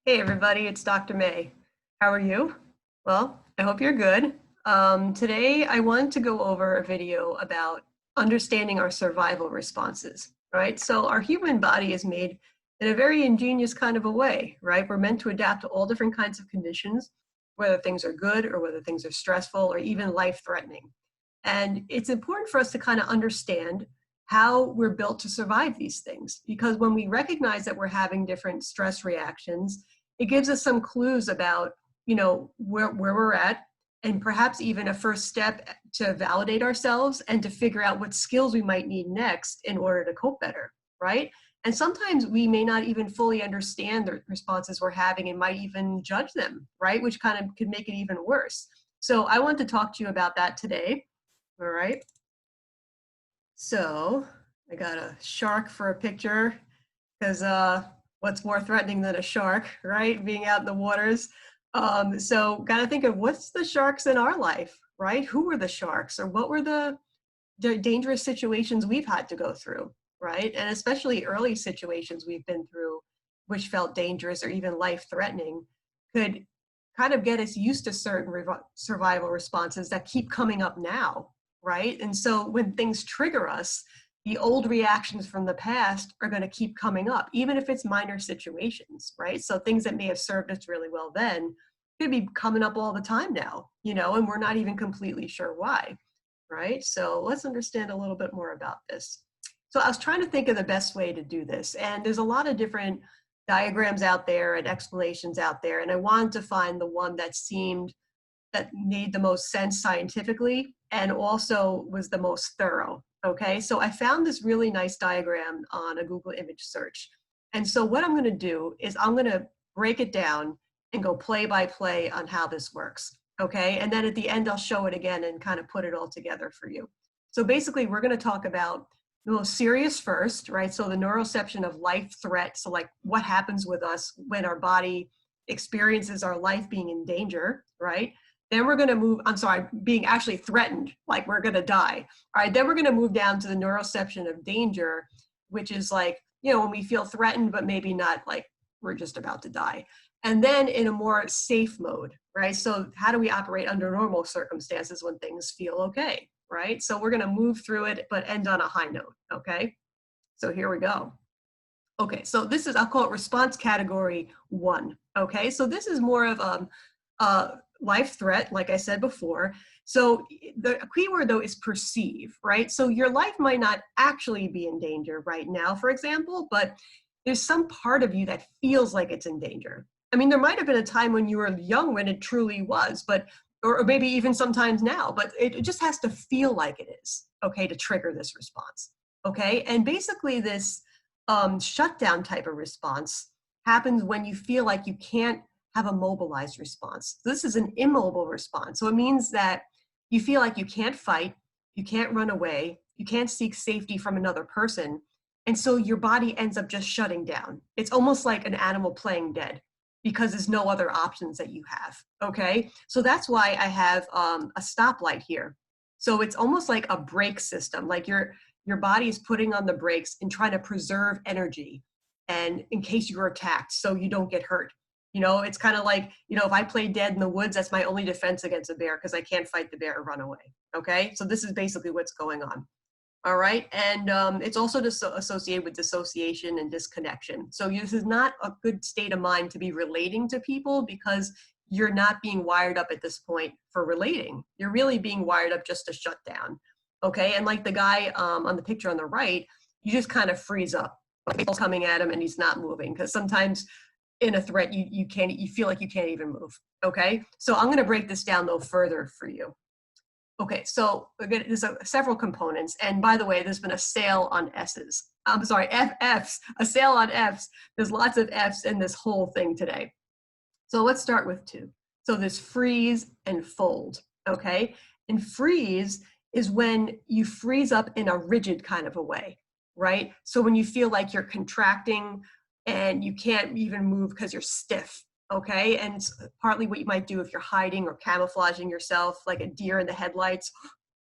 Hey everybody, it's Dr. May. How are you? Well, I hope you're good. Today I wanted to go over a video about understanding our survival responses, right? So our human body is made in a very ingenious kind of a way, right? We're meant to adapt to all different kinds of conditions, whether things are good or whether things are stressful or even life-threatening. And it's important for us to kind of understand how we're built to survive these things, because when we recognize that we're having different stress reactions, it gives us some clues about, where we're at, and perhaps even a first step to validate ourselves and to figure out what skills we might need next in order to cope better, right? And sometimes we may not even fully understand the responses we're having and might even judge them, right? Which kind of could make it even worse. So I want to talk to you about that today. All right. So I got a shark for a picture because what's more threatening than a shark, right? Being out in the waters. So got to think of what's the sharks in our life, right? Who were the sharks, or what were the dangerous situations we've had to go through, right? And especially early situations we've been through, which felt dangerous or even life-threatening, could kind of get us used to certain survival responses that keep coming up now, right? And so when things trigger us, the old reactions from the past are going to keep coming up, even if it's minor situations, right? So things that may have served us really well then could be coming up all the time now, and we're not even completely sure why, right? So let's understand a little bit more about this. So I was trying to think of the best way to do this, and there's a lot of different diagrams out there and explanations out there, and I wanted to find the one that made the most sense scientifically and also was the most thorough. Okay, so I found this really nice diagram on a Google image search. And so what I'm going to do is I'm going to break it down and go play by play on how this works. Okay, and then at the end I'll show it again and kind of put it all together for you. So basically we're going to talk about the most serious first, right? So the neuroception of life threat. So like what happens with us when our body experiences our life being in danger, right? Then we're going to move, I'm sorry, being actually threatened, like we're going to die. All right, then we're going to move down to the neuroception of danger, which is like, when we feel threatened, but maybe not like we're just about to die. And then in a more safe mode, right? So how do we operate under normal circumstances when things feel okay, right? So we're going to move through it, but end on a high note, okay? So here we go. Okay, so this is, I'll call it response category 1. Okay, so this is more of a life threat, like I said before. So the key word though is perceive, right? So your life might not actually be in danger right now, for example, but there's some part of you that feels like it's in danger. I mean, there might have been a time when you were young when it truly was, but or maybe even sometimes now, but it just has to feel like it is, okay, to trigger this response. Okay, and basically this shutdown type of response happens when you feel like you can't have a mobilized response. This is an immobile response. So it means that you feel like you can't fight, you can't run away, you can't seek safety from another person. And so your body ends up just shutting down. It's almost like an animal playing dead because there's no other options that you have. Okay. So that's why I have a stoplight here. So it's almost like a brake system, like your body is putting on the brakes and trying to preserve energy and in case you're attacked so you don't get hurt. It's kind of like, if I play dead in the woods, that's my only defense against a bear because I can't fight the bear or run away. Okay, so this is basically what's going on. All right, and it's also associated with dissociation and disconnection. So this is not a good state of mind to be relating to people because you're not being wired up at this point for relating. You're really being wired up just to shut down. Okay, and like the guy on the picture on the right, you just kind of freeze up. Like people's coming at him and he's not moving because sometimes in a threat you feel like you can't even move. Okay, so I'm going to break this down though further for you. Okay, so again, there's several components, and by the way, there's been a sale on S's. I'm sorry, F's, a sale on F's. There's lots of F's in this whole thing today. So let's start with 2. So there's freeze and fold, okay? And freeze is when you freeze up in a rigid kind of a way, right? So when you feel like you're contracting and you can't even move because you're stiff, okay? And it's partly what you might do if you're hiding or camouflaging yourself like a deer in the headlights,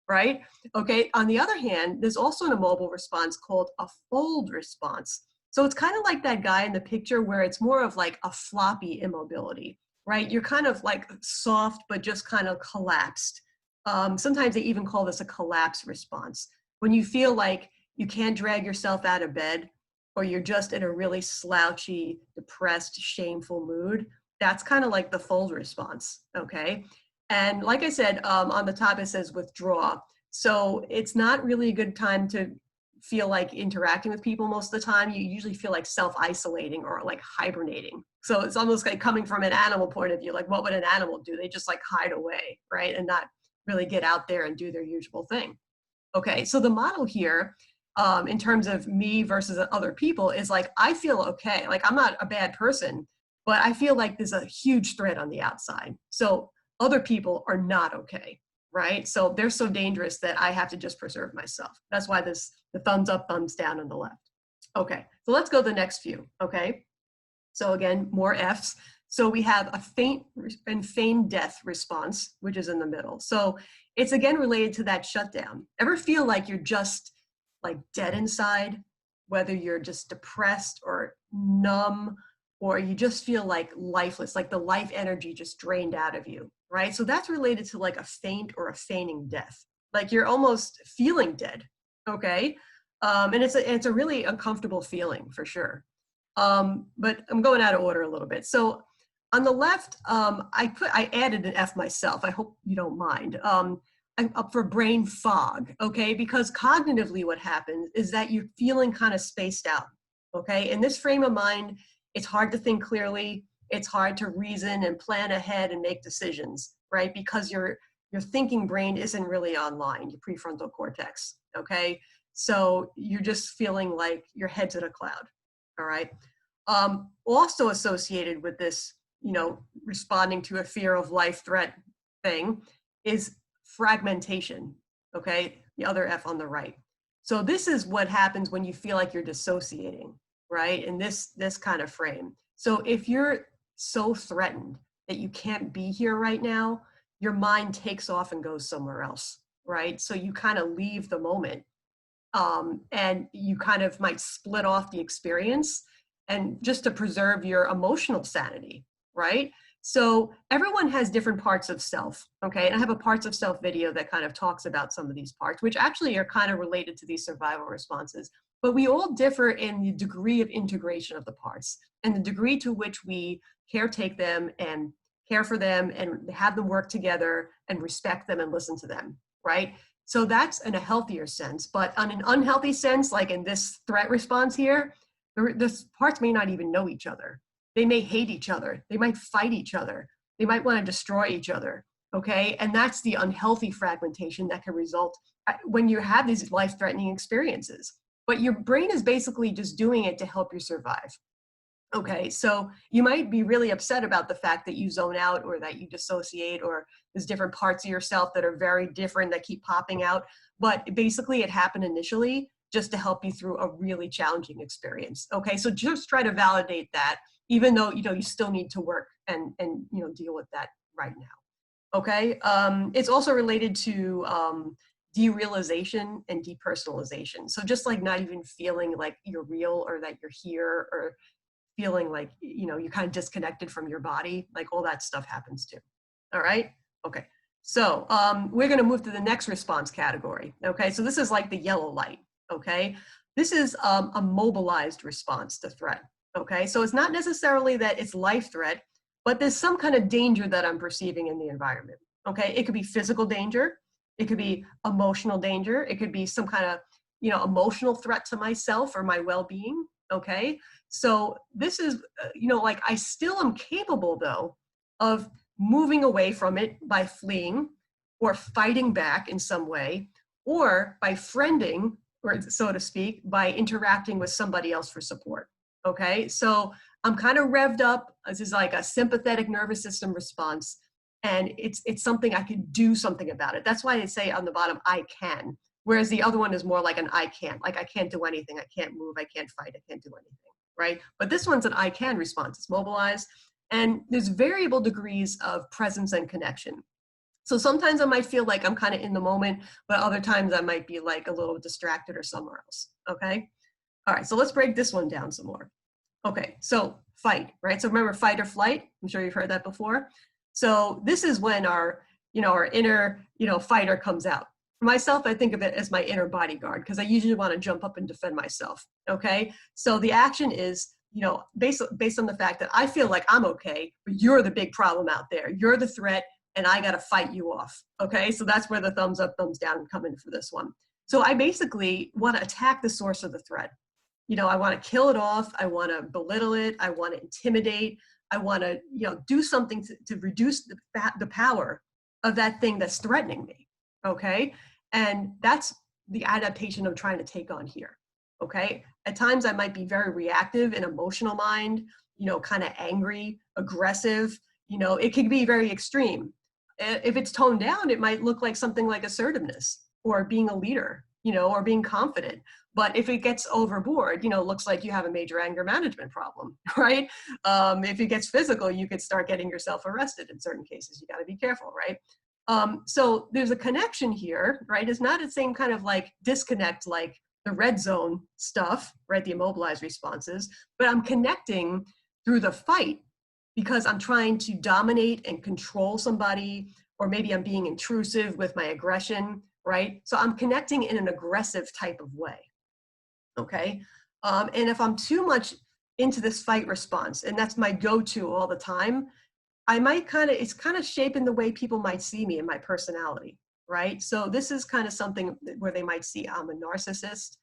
right? Okay, on the other hand, there's also an immobile response called a fold response. So it's kind of like that guy in the picture where it's more of like a floppy immobility, right? You're kind of like soft, but just kind of collapsed. Sometimes they even call this a collapse response. When you feel like you can't drag yourself out of bed, or you're just in a really slouchy, depressed, shameful mood, that's kind of like the fold response, okay? And like I said, on the top it says withdraw. So it's not really a good time to feel like interacting with people most of the time. You usually feel like self-isolating or like hibernating. So it's almost like coming from an animal point of view, like what would an animal do? They just like hide away, right? And not really get out there and do their usual thing. Okay, so the model here, in terms of me versus other people, is like, I feel okay. Like, I'm not a bad person, but I feel like there's a huge threat on the outside. So other people are not okay, right? So they're so dangerous that I have to just preserve myself. That's why the thumbs up, thumbs down on the left. Okay, so let's go to the next few, okay? So again, more Fs. So we have a faint and feigned death response, which is in the middle. So it's again related to that shutdown. Ever feel like you're just like dead inside, whether you're just depressed or numb, or you just feel like lifeless, like the life energy just drained out of you, right? So that's related to like a faint or a feigning death. Like you're almost feeling dead, okay? And it's a really uncomfortable feeling for sure. But I'm going out of order a little bit. So on the left, I added an F myself. I hope you don't mind. I'm up for brain fog, okay? Because cognitively what happens is that you're feeling kind of spaced out, okay? In this frame of mind, it's hard to think clearly. It's hard to reason and plan ahead and make decisions, right? Because your thinking brain isn't really online, your prefrontal cortex, okay? So you're just feeling like your head's in a cloud, all right? Also associated with this, responding to a fear of life threat thing is fragmentation, okay? The other F on the right. So this is what happens when you feel like you're dissociating, right? In this kind of frame. So if you're so threatened that you can't be here right now, your mind takes off and goes somewhere else, right? So you kind of leave the moment, and you kind of might split off the experience and just to preserve your emotional sanity, right? So everyone has different parts of self, okay? And I have a parts of self video that kind of talks about some of these parts, which actually are kind of related to these survival responses. But we all differ in the degree of integration of the parts and the degree to which we caretake them and care for them and have them work together and respect them and listen to them, right? So that's in a healthier sense. But on an unhealthy sense, like in this threat response here, the parts may not even know each other. They may hate each other. They might fight each other. They might want to destroy each other. Okay. And that's the unhealthy fragmentation that can result when you have these life-threatening experiences. But your brain is basically just doing it to help you survive. Okay, so you might be really upset about the fact that you zone out or that you dissociate or there's different parts of yourself that are very different that keep popping out. But basically it happened initially just to help you through a really challenging experience. Okay, so just try to validate that, even though you still need to work and deal with that right now. Okay, it's also related to derealization and depersonalization. So just like not even feeling like you're real or that you're here or feeling like you're kind of disconnected from your body, like all that stuff happens too. All right, okay, so we're going to move to the next response category. Okay, so this is like the yellow light. Okay, this is a mobilized response to threat. Okay, so it's not necessarily that it's life threat, but there's some kind of danger that I'm perceiving in the environment. Okay, it could be physical danger, it could be emotional danger, it could be some kind of emotional threat to myself or my well-being. Okay, so this is, like I still am capable though of moving away from it by fleeing or fighting back in some way or by friending, or so to speak, by interacting with somebody else for support. Okay, so I'm kind of revved up. This is like a sympathetic nervous system response. And it's something I can do something about it. That's why I say on the bottom, I can. Whereas the other one is more like an I can't. Like I can't do anything. I can't move. I can't fight. I can't do anything. Right? But this one's an I can response. It's mobilized. And there's variable degrees of presence and connection. So sometimes I might feel like I'm kind of in the moment, but other times I might be like a little distracted or somewhere else. Okay? All right, so let's break this one down some more. Okay, so fight, right? So remember fight or flight? I'm sure you've heard that before. So this is when our, our inner, fighter comes out. For myself, I think of it as my inner bodyguard because I usually want to jump up and defend myself. Okay, so the action is, based on the fact that I feel like I'm okay, but you're the big problem out there. You're the threat, and I got to fight you off. Okay, so that's where the thumbs up, thumbs down come in for this one. So I basically want to attack the source of the threat. I want to kill it off. I want to belittle it. I want to intimidate. I want to, do something to reduce the power of that thing that's threatening me. Okay. And that's the adaptation I'm trying to take on here. Okay. At times I might be very reactive and emotional mind, kind of angry, aggressive, it can be very extreme. If it's toned down, it might look like something like assertiveness or being a leader, or being confident. But if it gets overboard, it looks like you have a major anger management problem, right? If it gets physical, you could start getting yourself arrested in certain cases. You got to be careful, right? So there's a connection here, right? It's not the same kind of like disconnect like the red zone stuff, right? The immobilized responses, but I'm connecting through the fight because I'm trying to dominate and control somebody, or maybe I'm being intrusive with my aggression, right? So I'm connecting in an aggressive type of way. Okay. And if I'm too much into this fight response, and that's my go-to all the time, I might it's kind of shaping the way people might see me and my personality, right? So this is kind of something where they might see I'm a narcissist,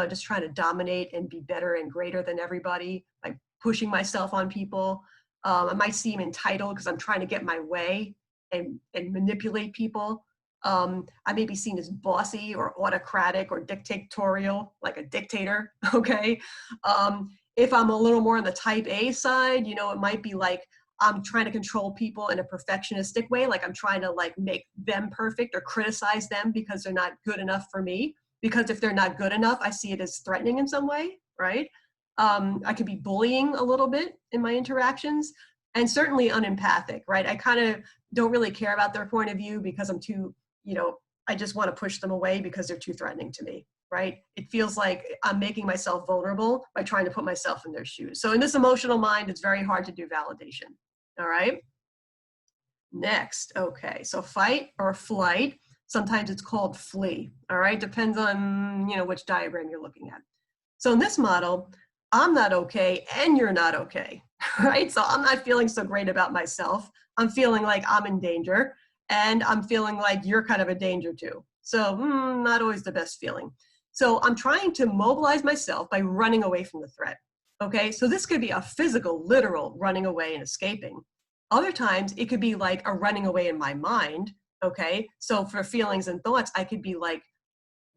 just trying to dominate and be better and greater than everybody, like pushing myself on people. I might seem entitled because I'm trying to get my way and manipulate people. I may be seen as bossy or autocratic or dictatorial, like a dictator, okay? If I'm a little more on the type A side, it might be like I'm trying to control people in a perfectionistic way, like I'm trying to like make them perfect or criticize them because they're not good enough for me. Because if they're not good enough, I see it as threatening in some way, right? I could be bullying a little bit in my interactions, and certainly unempathic, right? I kind of don't really care about their point of view because I'm too, I just want to push them away because they're too threatening to me, right? It feels like I'm making myself vulnerable by trying to put myself in their shoes. So in this emotional mind, it's very hard to do validation. All right. Next, okay, so fight or flight. Sometimes it's called flee. All right, depends on which diagram you're looking at. So in this model, I'm not okay and you're not okay, right? So I'm not feeling so great about myself. I'm feeling like I'm in danger, and I'm feeling like you're kind of a danger too. So not always the best feeling. So I'm trying to mobilize myself by running away from the threat. Okay, so this could be a physical, literal running away and escaping. Other times it could be like a running away in my mind. Okay, so for feelings and thoughts, I could be like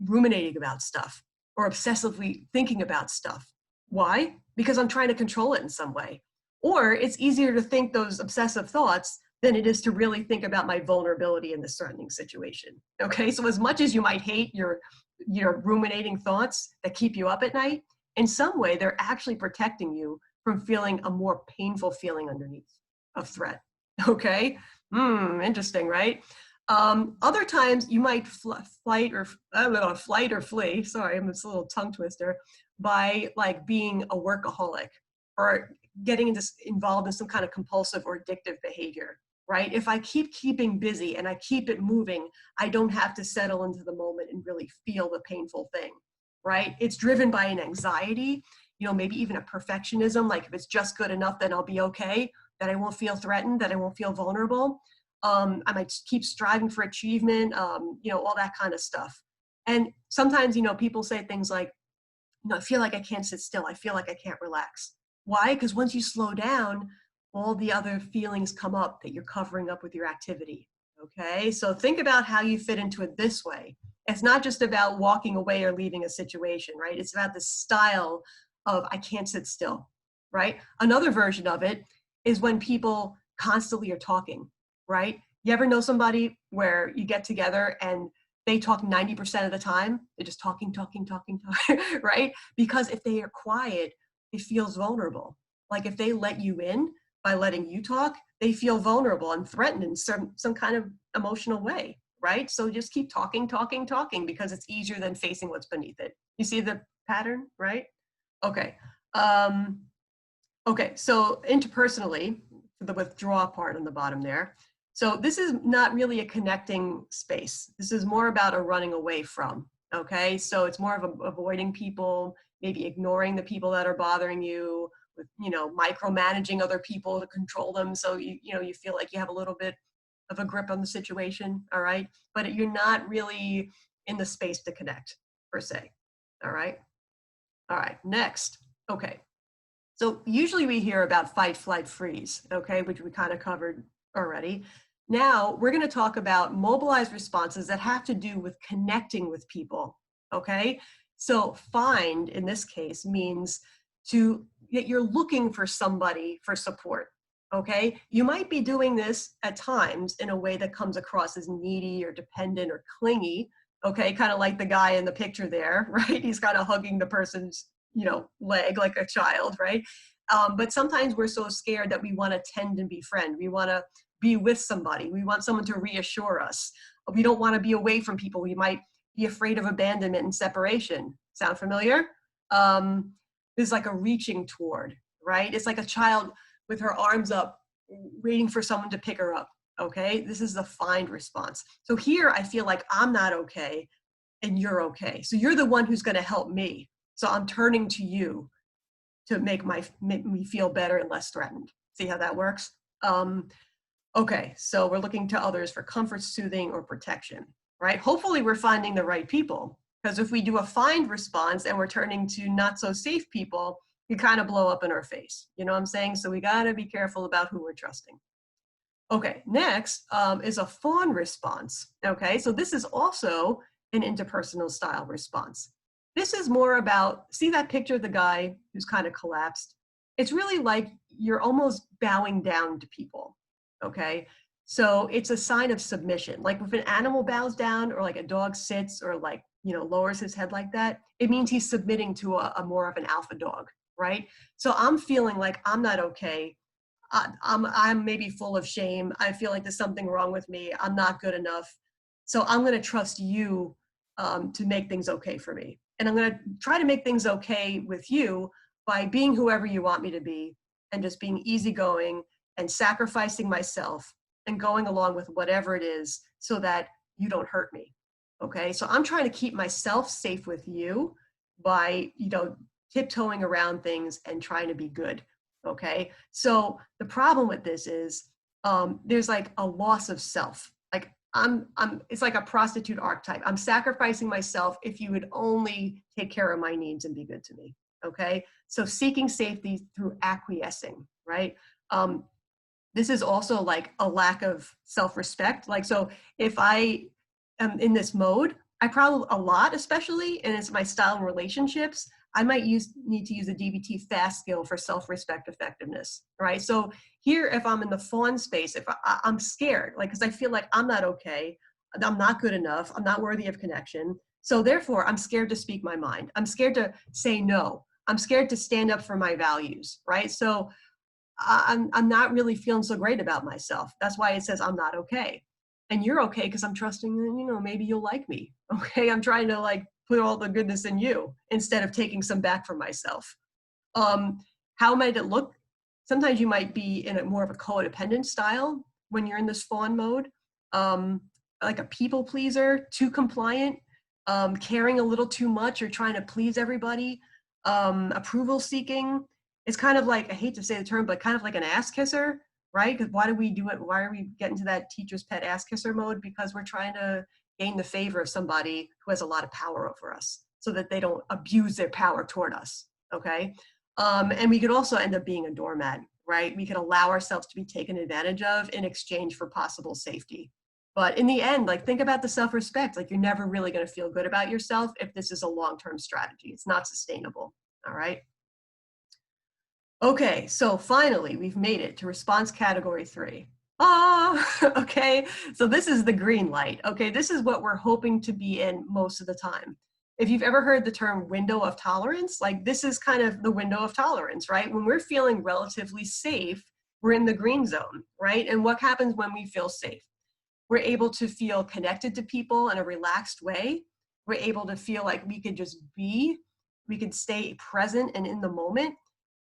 ruminating about stuff or obsessively thinking about stuff. Why? Because I'm trying to control it in some way. Or it's easier to think those obsessive thoughts than it is to really think about my vulnerability in this threatening situation. Okay, so as much as you might hate your ruminating thoughts that keep you up at night, in some way they're actually protecting you from feeling a more painful feeling underneath of threat. Okay, interesting, right? Other times you might flight or flee. Sorry, it's a little tongue twister. By like being a workaholic or getting involved in some kind of compulsive or addictive behavior, right? If I keeping busy and I keep it moving, I don't have to settle into the moment and really feel the painful thing, right? It's driven by an anxiety, maybe even a perfectionism. Like if it's just good enough, then I'll be okay. That I won't feel threatened. That I won't feel vulnerable. I might keep striving for achievement, all that kind of stuff. And sometimes, people say things like, I feel like I can't sit still. I feel like I can't relax. Why? Because once you slow down, all the other feelings come up that you're covering up with your activity. Okay, so think about how you fit into it this way. It's not just about walking away or leaving a situation, right? It's about the style of I can't sit still, right? Another version of it is when people constantly are talking, right? You ever know somebody where you get together and they talk 90% of the time? They're just talking, right? Because if they are quiet, it feels vulnerable. Like if they let you in by letting you talk, they feel vulnerable and threatened in some kind of emotional way, right? So just keep talking because it's easier than facing what's beneath it. You see the pattern, right? Okay. Um, okay, so interpersonally, the withdraw part on the bottom there. So this is not really a connecting space. This is more about a running away from, okay? So it's more of avoiding people, maybe ignoring the people that are bothering you, with, micromanaging other people to control them. So you feel like you have a little bit of a grip on the situation, all right? But you're not really in the space to connect per se, all right? All right, next. Okay, so usually we hear about fight, flight, freeze, okay, which we kind of covered already. Now we're going to talk about mobilized responses that have to do with connecting with people, okay? So find, in this case, means that you're looking for somebody for support, okay? You might be doing this at times in a way that comes across as needy or dependent or clingy, okay? Kind of like the guy in the picture there, right? He's kind of hugging the person's leg like a child, right? But sometimes we're so scared that we want to tend and befriend. We want to be with somebody. We want someone to reassure us. We don't want to be away from people. We might be afraid of abandonment and separation. Sound familiar? It's like a reaching toward, right? It's like a child with her arms up, waiting for someone to pick her up. Okay, this is the find response. So here I feel like I'm not okay and you're okay. So you're the one who's going to help me. So I'm turning to you to make me feel better and less threatened. See how that works? Okay, so we're looking to others for comfort, soothing, or protection, right? Hopefully we're finding the right people, because if we do a find response and we're turning to not so safe people, you kind of blow up in our face. You know what I'm saying? So we gotta be careful about who we're trusting. Okay, next is a fawn response. Okay, so this is also an interpersonal style response. This is more about, see that picture of the guy who's kind of collapsed? It's really like you're almost bowing down to people. Okay, so it's a sign of submission. Like if an animal bows down, or like a dog sits, or like, lowers his head like that, it means he's submitting to a more of an alpha dog, right? So I'm feeling like I'm not okay. I'm maybe full of shame. I feel like there's something wrong with me. I'm not good enough. So I'm going to trust you to make things okay for me. And I'm going to try to make things okay with you by being whoever you want me to be, and just being easygoing and sacrificing myself and going along with whatever it is so that you don't hurt me. Okay. So I'm trying to keep myself safe with you by, tiptoeing around things and trying to be good. Okay, so the problem with this is there's like a loss of self. Like it's like a prostitute archetype. I'm sacrificing myself if you would only take care of my needs and be good to me. Okay, so seeking safety through acquiescing, right? This is also like a lack of self-respect. Like, so if I am in this mode, I probably a lot, especially, and it's my style in relationships, I might need to use a DBT fast skill for self-respect effectiveness, right? So here, if I'm in the fawn space, if I'm scared, like, because I feel like I'm not okay, I'm not good enough, I'm not worthy of connection. So therefore, I'm scared to speak my mind. I'm scared to say no. I'm scared to stand up for my values, right? So I'm not really feeling so great about myself. That's why it says I'm not okay. And you're okay because I'm trusting that, maybe you'll like me. Okay, I'm trying to like put all the goodness in you instead of taking some back for myself. How might it look? Sometimes you might be in a more of a codependent style when you're in this fawn mode, like a people pleaser, too compliant, caring a little too much, or trying to please everybody, approval seeking. It's kind of like, I hate to say the term, but kind of like an ass kisser, right? Because why do we do it? Why are we getting to that teacher's pet ass kisser mode? Because we're trying to gain the favor of somebody who has a lot of power over us so that they don't abuse their power toward us, okay? And we could also end up being a doormat, right? We could allow ourselves to be taken advantage of in exchange for possible safety. But in the end, like, think about the self-respect. Like, you're never really going to feel good about yourself if this is a long-term strategy. It's not sustainable, all right? Okay, so finally, we've made it to response category 3. Okay, so this is the green light. Okay, this is what we're hoping to be in most of the time. If you've ever heard the term window of tolerance, like, this is kind of the window of tolerance, right? When we're feeling relatively safe, we're in the green zone, right? And what happens when we feel safe? We're able to feel connected to people in a relaxed way. We're able to feel like we could just be. we could stay present and in the moment.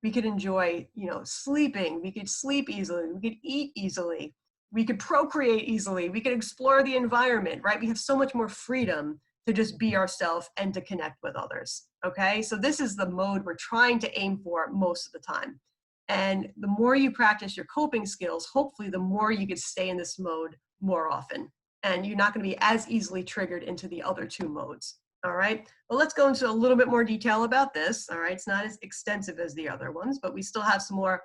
We could enjoy, sleeping. We could sleep easily. We could eat easily. We could procreate easily. We could explore the environment, right? We have so much more freedom to just be ourselves and to connect with others. Okay, so this is the mode we're trying to aim for most of the time. And the more you practice your coping skills, hopefully the more you can stay in this mode more often. And you're not going to be as easily triggered into the other two modes. All right, well, let's go into a little bit more detail about this. All right, it's not as extensive as the other ones, but we still have some more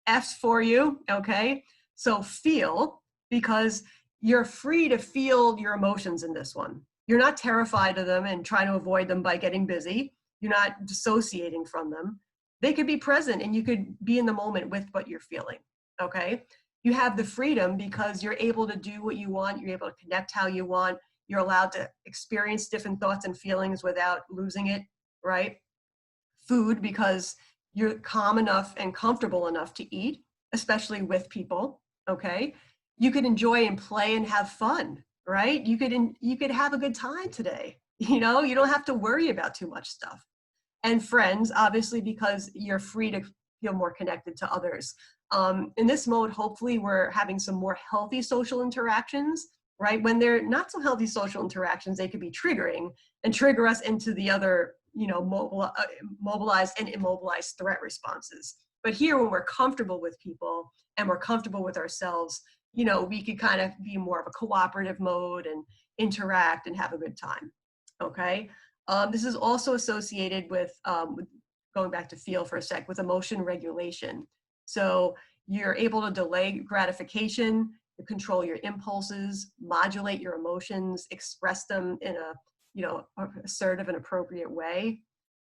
F's for you. Okay, so feel, because you're free to feel your emotions in this one. You're not terrified of them and trying to avoid them by getting busy. You're not dissociating from them. They could be present and you could be in the moment with what you're feeling. Okay, you have the freedom because you're able to do what you want. You're able to connect how you want. You're allowed to experience different thoughts and feelings without losing it, right? Food, because you're calm enough and comfortable enough to eat, especially with people, okay? You could enjoy and play and have fun, right? You could have a good time today. You don't have to worry about too much stuff. And friends, obviously, because you're free to feel more connected to others. In this mode, hopefully we're having some more healthy social interactions, right? When they're not so healthy social interactions, they could be triggering and trigger us into the other, mobilized and immobilized threat responses. But here, when we're comfortable with people and we're comfortable with ourselves, we could kind of be more of a cooperative mode and interact and have a good time, okay? This is also associated with, going back to feel for a sec, with emotion regulation. So you're able to delay gratification, control your impulses, modulate your emotions, express them in a, assertive and appropriate way.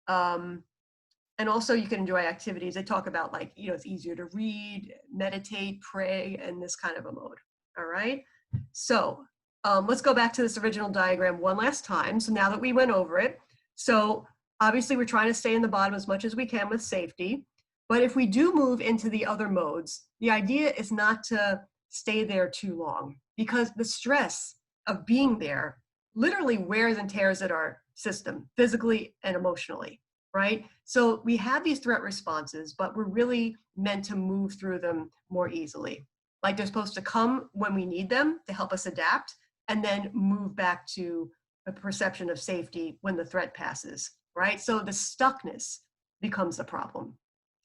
And also you can enjoy activities. They talk about it's easier to read, meditate, pray, and this kind of a mode. All right. So let's go back to this original diagram one last time. So now that we went over it, so obviously we're trying to stay in the bottom as much as we can with safety. But if we do move into the other modes, the idea is not to stay there too long, because the stress of being there literally wears and tears at our system, physically and emotionally, right? So we have these threat responses, but we're really meant to move through them more easily. Like they're supposed to come when we need them to help us adapt, and then move back to a perception of safety when the threat passes, right? So the stuckness becomes a problem.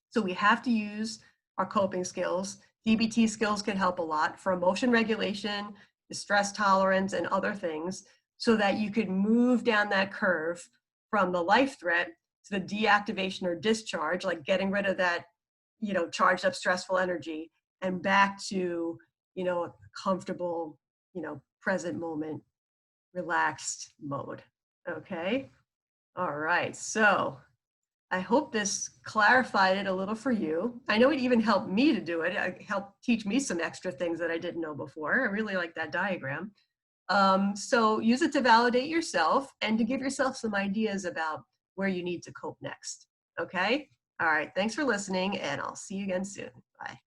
So we have to use our coping skills. DBT skills can help a lot for emotion regulation, stress tolerance, and other things, so that you could move down that curve from the life threat to the deactivation or discharge, like getting rid of that, charged up stressful energy, and back to, a comfortable, present moment, relaxed mode. Okay. All right. So I hope this clarified it a little for you. I know it even helped me to do it. It helped teach me some extra things that I didn't know before. I really like that diagram. So use it to validate yourself and to give yourself some ideas about where you need to cope next. Okay? All right. Thanks for listening, and I'll see you again soon. Bye.